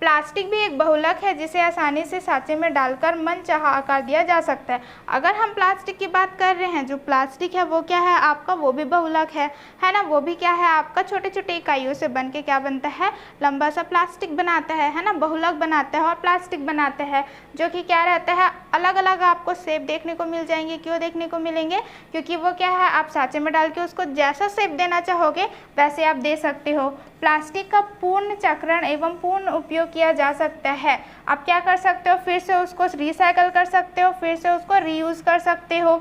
प्लास्टिक भी एक बहुलक है जिसे आसानी से सांचे में डालकर मनचाहा आकार दिया जा सकता है। अगर हम प्लास्टिक की बात कर रहे हैं, जो प्लास्टिक है वो क्या है आपका, वो भी बहुलक है ना, वो भी क्या है आपका, छोटे छोटे इकाइयों से बन के क्या बनता है, लंबा सा प्लास्टिक बनाता है ना, बहुलक बनाता है और प्लास्टिक बनाता है, जो कि क्या रहता है, अलग अलग आपको शेप देखने को मिल जाएंगे। क्यों देखने को मिलेंगे, क्योंकि वो क्या है, आप सांचे में डाल के उसको जैसा शेप देना चाहोगे वैसे आप दे सकते हो। प्लास्टिक का पूर्ण चक्रण एवं पूर्ण उपयोग किया जा सकता है। आप क्या कर सकते हो, फिर से उसको रिसाइकल कर सकते हो, फिर से उसको रीयूज़ कर सकते हो।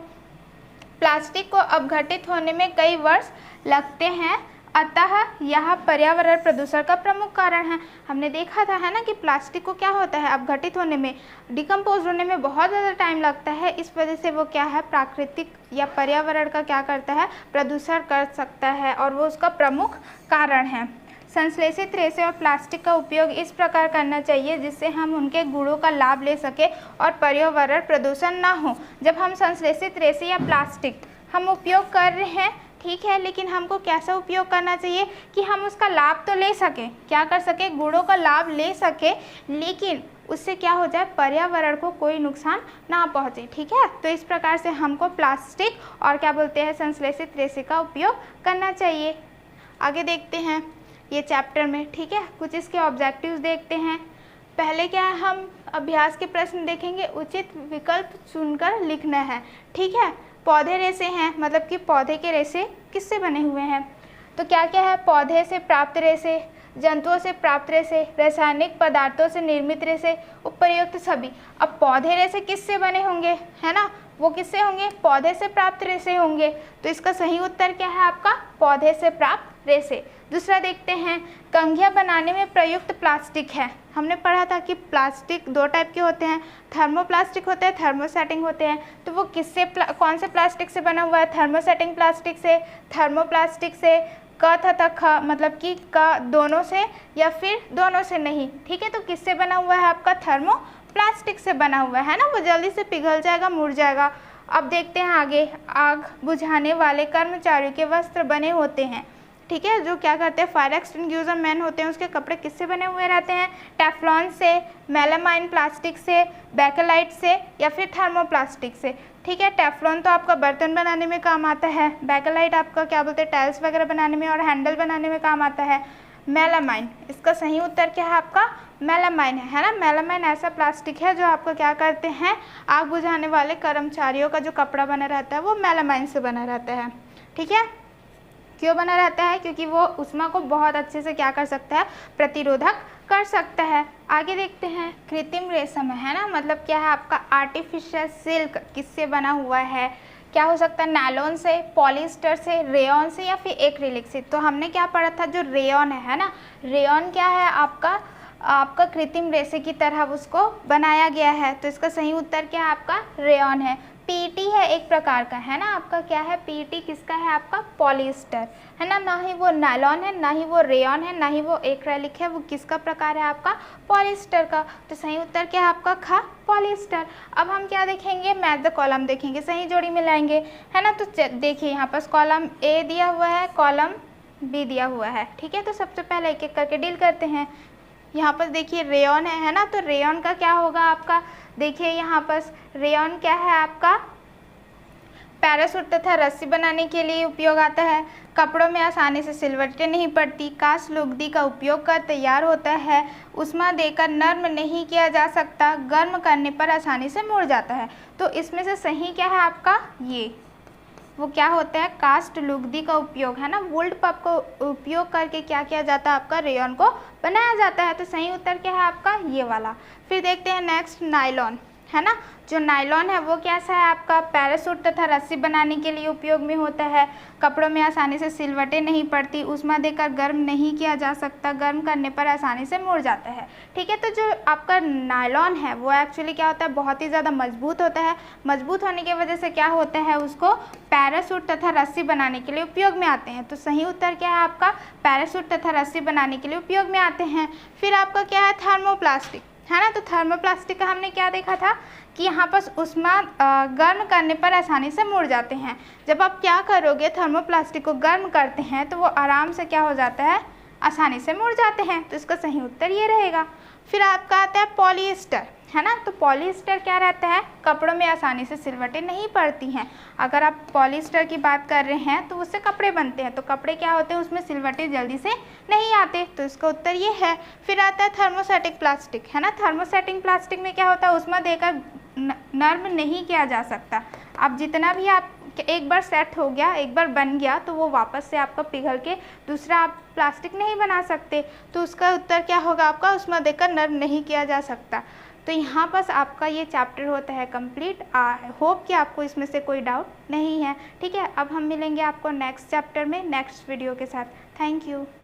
प्लास्टिक को अपघटित होने में कई वर्ष लगते हैं, अतः यह पर्यावरण प्रदूषण का प्रमुख कारण है। हमने देखा था, है ना, कि प्लास्टिक को क्या होता है, अपघटित होने में, डिकम्पोज होने में बहुत ज़्यादा टाइम लगता है। इस वजह से वो क्या है, प्राकृतिक या पर्यावरण का क्या करता है, प्रदूषण कर सकता है, और वो उसका प्रमुख कारण है। संश्लेषित रेशे और प्लास्टिक का उपयोग इस प्रकार करना चाहिए जिससे हम उनके गुणों का लाभ ले सके और पर्यावरण प्रदूषण ना हो। जब हम संश्लेषित रेशे या प्लास्टिक हम उपयोग कर रहे हैं, ठीक है, लेकिन हमको कैसा उपयोग करना चाहिए कि हम उसका लाभ तो ले सकें, क्या कर सके, गुणों का लाभ ले सके, लेकिन उससे क्या हो जाए, पर्यावरण को कोई नुकसान ना पहुँचे। ठीक है, तो इस प्रकार से हमको प्लास्टिक और क्या बोलते हैं, संश्लेषित रेशे का उपयोग करना चाहिए। आगे देखते हैं ये चैप्टर में। ठीक है, कुछ इसके ऑब्जेक्टिव्स देखते हैं। पहले क्या है, हम अभ्यास के प्रश्न देखेंगे, उचित विकल्प चुनकर लिखना है। ठीक है, पौधे रेशे हैं, मतलब कि पौधे के रेशे किससे बने हुए हैं, तो क्या क्या है, पौधे से प्राप्त रेशे, जंतुओं से प्राप्त रेशे, रासायनिक पदार्थों से निर्मित रेशे, उपर्युक्त सभी। अब पौधे रेशे किससे बने होंगे, है ना, वो किससे होंगे, पौधे से प्राप्त रेशे होंगे, तो इसका सही उत्तर क्या है आपका, पौधे से प्राप्त रेशे। दूसरा देखते हैं, कंघियाँ बनाने में प्रयुक्त प्लास्टिक है। हमने पढ़ा था कि प्लास्टिक दो टाइप के होते हैं, थर्मोप्लास्टिक होते हैं, थर्मोसेटिंग होते हैं। तो वो किससे कौन से प्लास्टिक से बना हुआ है, थर्मोसेटिंग प्लास्टिक से, थर्मोप्लास्टिक से, क तथा ख मतलब कि क दोनों से या फिर दोनों से नहीं, ठीक है। तो किससे बना हुआ है आपका? थर्मोप्लास्टिक से बना हुआ है ना, वो जल्दी से पिघल जाएगा, मुड़ जाएगा। अब देखते हैं आगे, आग बुझाने वाले कर्मचारियों के वस्त्र बने होते हैं, ठीक है, जो क्या करते हैं, फायर एक्सटिंग्विशर मैन होते हैं, उसके कपड़े किससे बने हुए रहते हैं? टेफ्लॉन से, मेलामाइन प्लास्टिक से, बेकेलाइट से या फिर थर्मोप्लास्टिक से, ठीक है। टेफ्लॉन तो आपका बर्तन बनाने में काम आता है, बेकेलाइट आपका क्या बोलते हैं, टाइल्स वगैरह बनाने में और हैंडल बनाने में काम आता है। मेलामाइन, इसका सही उत्तर क्या है आपका? मेलामाइन है ना। मेलामाइन ऐसा प्लास्टिक है जो आपको क्या करते हैं, आग बुझाने वाले कर्मचारियों का जो कपड़ा बना रहता है वो मेलामाइन से बना रहता है, ठीक है। क्यों बना रहता है? क्योंकि वो ऊष्मा को बहुत अच्छे से क्या कर सकता है, प्रतिरोधक कर सकता है। आगे देखते हैं, कृत्रिम रेशम है ना, मतलब क्या है आपका? आर्टिफिशियल सिल्क किससे बना हुआ है? क्या हो सकता है? नायलॉन से, पॉलिएस्टर से, रेयॉन से या फिर एक्रिलिक से। तो हमने क्या पढ़ा था, जो रेयॉन है ना, रेयॉन क्या है आपका कृत्रिम रेशे की तरह उसको बनाया गया है। तो इसका सही उत्तर क्या है आपका? रेयॉन है। पीईटी है एक प्रकार का, है ना, आपका क्या है? पीईटी किसका है आपका? पॉलिएस्टर, है ना। ना ही वो नायलॉन है, ना ही वो रेयॉन है, ना ही वो एक्रेलिक है, वो किसका प्रकार है आपका? पॉलिएस्टर का। तो सही उत्तर क्या है आपका? ख, पॉलिएस्टर। अब हम क्या देखेंगे? मैच द कॉलम देखेंगे, सही जोड़ी मिलाएंगे, है ना। तो देखिए यहाँ पर कॉलम ए दिया हुआ है, कॉलम बी दिया हुआ है, ठीक है। तो सबसे पहले एक एक करके डील करते हैं। यहाँ पर देखिए रेयॉन है ना, तो रेयॉन का क्या होगा आपका? देखिए यहाँ पर रेयॉन क्या है आपका? पैराशूट तथा रस्सी बनाने के लिए उपयोग आता है। कपड़ों में आसानी से सिलवटें नहीं पड़ती। कांच लुगदी का उपयोग कर तैयार होता है। ऊष्मा देकर नर्म नहीं किया जा सकता। गर्म करने पर आसानी से मुड़ जाता है। तो इसमें से सही क्या है आपका? ये वो क्या होता है? कास्ट लुगदी का उपयोग, है ना, वुल्ड पप को उपयोग करके क्या किया जाता है आपका? रेयॉन को बनाया जाता है। तो सही उत्तर क्या है आपका? ये वाला। फिर देखते हैं नेक्स्ट, नायलॉन, है ना। जो नायलॉन है वो कैसा है आपका? पैराशूट तथा रस्सी बनाने के लिए उपयोग में होता है। कपड़ों में आसानी से सिलवटें नहीं पड़ती। ऊष्मा देकर गर्म नहीं किया जा सकता। गर्म करने पर आसानी से मुड़ जाता है, ठीक है। तो जो आपका नायलॉन है वो एक्चुअली क्या होता है? बहुत ही ज़्यादा मजबूत होता है। मजबूत होने की वजह से क्या होता है, उसको पैराशूट तथा रस्सी बनाने के लिए उपयोग में आते हैं। तो सही उत्तर क्या है आपका? पैराशूट तथा रस्सी बनाने के लिए उपयोग में आते हैं। फिर आपका क्या है? थर्मोप्लास्टिक, है ना। तो थर्मोप्लास्टिक का हमने क्या देखा था कि यहाँ पर ऊष्मा गर्म करने पर आसानी से मुड़ जाते हैं। जब आप क्या करोगे, थर्मोप्लास्टिक को गर्म करते हैं तो वो आराम से क्या हो जाता है? आसानी से मुड़ जाते हैं। तो इसका सही उत्तर ये रहेगा। फिर आपका आता है पॉलिएस्टर, है ना। तो पॉलिएस्टर क्या रहता है? कपड़ों में आसानी से सिलवटें नहीं पड़ती हैं। अगर आप पॉलिएस्टर की बात कर रहे हैं तो उससे कपड़े बनते हैं। तो कपड़े क्या होते हैं? उसमें सिलवटें जल्दी से नहीं आते। तो इसका उत्तर ये है। फिर आता है थर्मोसेटिक प्लास्टिक, है ना। थर्मोसेटिक प्लास्टिक में क्या होता है? उसमें देकर नर्म नहीं किया जा सकता। अब जितना भी आप एक बार सेट हो गया, एक बार बन गया, तो वो वापस से आपका पिघल के दूसरा आप प्लास्टिक नहीं बना सकते। तो उसका उत्तर क्या होगा आपका? उसमें देकर नर्म नहीं किया जा सकता। तो यहाँ बस आपका ये चैप्टर होता है कंप्लीट। आई होप कि आपको इसमें से कोई डाउट नहीं है, ठीक है। अब हम मिलेंगे आपको नेक्स्ट चैप्टर में नेक्स्ट वीडियो के साथ। Thank you.